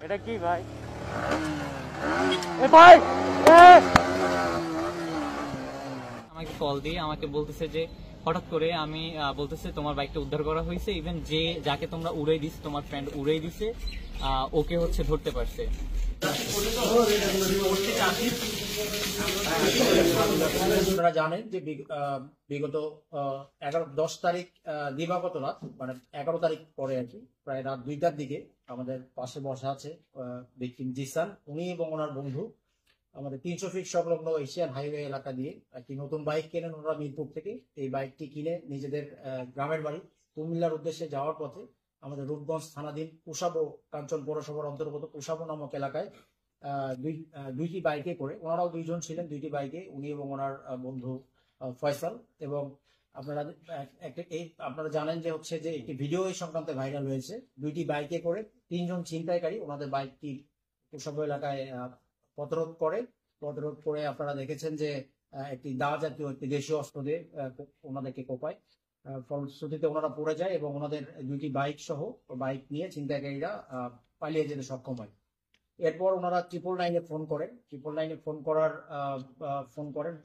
এটা কি ভাই? এ ভাই আমাকে কল দিয়ে আমাকে বলতেছে যে হঠাৎ করে আমি বলতেছে তোমার বাইকটা উদ্ধার করা হয়েছে, ইভেন যে যাকে তোমরা উড়াই দিস তোমার ফ্রেন্ড উড়াই দিছে, ওকে হচ্ছে ধরতে পারছে। আপনারা জানেন যে বিগত 10 তারিখ দিবাগত রাত, মানে 11 তারিখ পরে আর কি, প্রায় রাত 2টার দিকে আমাদের পাশে বসা আছে ভিকটিম জিসান। উনি এবং ওনার বন্ধু আমাদের 300 ফিট সংলগ্ন এশিয়ান হাইওয়ে এলাকা দিয়ে একটি নতুন বাইক কেনেন ওনারা মিরপুর থেকে। এই বাইকটি কিনে নিজেদের গ্রামের বাড়ি কুমিল্লার উদ্দেশ্যে যাওয়ার পথে আমাদের রূপগঞ্জ থানাধীন কুশাবো কাঞ্চন পৌরসভার অন্তর্গত কুশাবো নামক এলাকায় দুইটি বাইকে করে, ওনারাও দুইজন ছিলেন, দুইটি বাইকে উনি এবং ওনার বন্ধু ফয়সাল। এবং আপনারা আপনারা জানেন যে হচ্ছে যে একটি ভিডিও এই সংক্রান্তে ভাইরাল হয়েছে। দুইটি বাইকে করে 3জন ছিনতাইকারী ওনাদের বাইকটি কুশাবো এলাকায় পথরোধ করে আপনারা দেখেছেন যে একটি দা জাতীয় একটি দেশীয় অস্ত্র দিয়ে ওনাদেরকে কোপায়। ফলশ্রুতিতে ওনারা পড়ে যায় এবং ওনাদের দুইটি বাইক সহ বাইক নিয়ে ছিনতাইকারীরা পালিয়ে যেতে সক্ষম হয়। এরপর ওনারা 999-এ ফোন করেন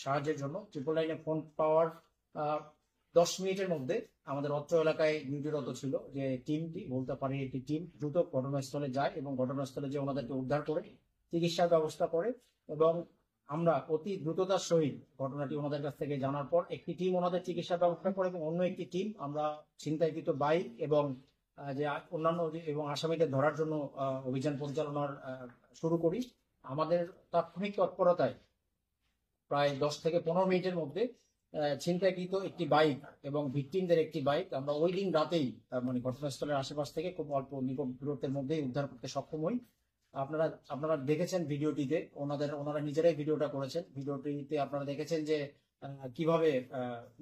সাহায্যের জন্য। 999-এ ফোন পাওয়ার 10 মিনিটের মধ্যে আমাদের অত্র এলাকায় ডিউটিরত ছিল যে টিমটি, বলতে পারি একটি টিম, দ্রুত ঘটনাস্থলে যায় এবং ঘটনাস্থলে যে ওনাদেরকে উদ্ধার করে চিকিৎসার ব্যবস্থা করে। এবং আমরা অতি দ্রুততার সহিত ঘটনাটি ওনাদের কাছ থেকে জানার পর একটি টিম ওনাদের চিকিৎসার ব্যবস্থা করে এবং অন্য একটি টিম আমরা ছিনতাইকৃত বাইক এবং যে অন্যান্য এবং আসামিদের ধরার জন্য অভিযান পরিচালনার শুরু করি। আমাদের তাৎক্ষণিক তৎপরতায় প্রায় 10 থেকে 15 মিনিটের মধ্যে ছিনতাইকৃত একটি বাইক এবং ভিকটিমদের একটি বাইক আমরা ওই দিন রাতেই, মানে ঘটনাস্থলের আশেপাশ থেকে খুব অল্প নিকট দূরত্বের মধ্যেই উদ্ধার করতে সক্ষম হই। আপনারা দেখেছেন ভিডিওটিতে, ওনারা নিজেরাই ভিডিওটা করেছেন। ভিডিওটিতে আপনারা দেখেছেন যে কিভাবে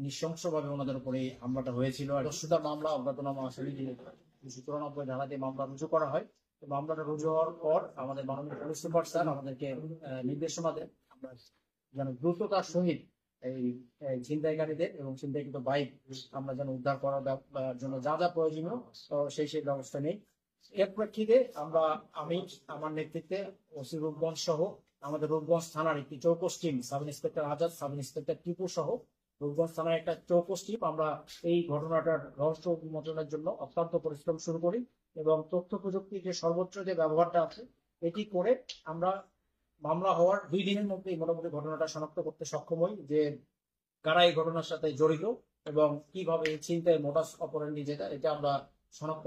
নৃশংসভাবে ওনাদের উপরে হামলাটা হয়েছিল। দস্যুতার মামলা, অজ্ঞাতনামা আসামি 294 ধারা দিয়ে মামলা রুজু করা হয়। মামলাটা রুজু হওয়ার পর আমাদের মাননীয় পুলিশ সুপার স্যার আমাদেরকে নির্দেশনা দেন আমরা যেন দ্রুততার সহিত এই ছিনতাইকারীদের এবং ছিনতাইকৃত বাইক আমরা যেন উদ্ধার করার জন্য যা যা প্রয়োজনীয় সেই ব্যবস্থা নেই। এর প্রেক্ষিতে আমার নেতৃত্বে ওসি রূপগঞ্জ সহ আমাদের রূপগঞ্জ থানার একটি চৌকস team, sub inspector Azad, sub inspector Tipu সহ রূপগঞ্জ থানার একটা চৌকস টিম আমরা এই ঘটনাটার রহস্য উন্মোচনের জন্য অত্যন্ত পরিশ্রম শুরু করি এবং তথ্য প্রযুক্তির যে সর্বোচ্চ যে ব্যবহারটা আছে এটি করে আমরা মামলা হওয়ার 2 দিনের মধ্যেই মোটামুটি ঘটনাটা শনাক্ত করতে সক্ষম হই যে কারা এই ঘটনার সাথে জড়িত এবং কিভাবে ছিনতাই মোডাস অপারেন্ডি যেটা এটা আমরা শনাক্ত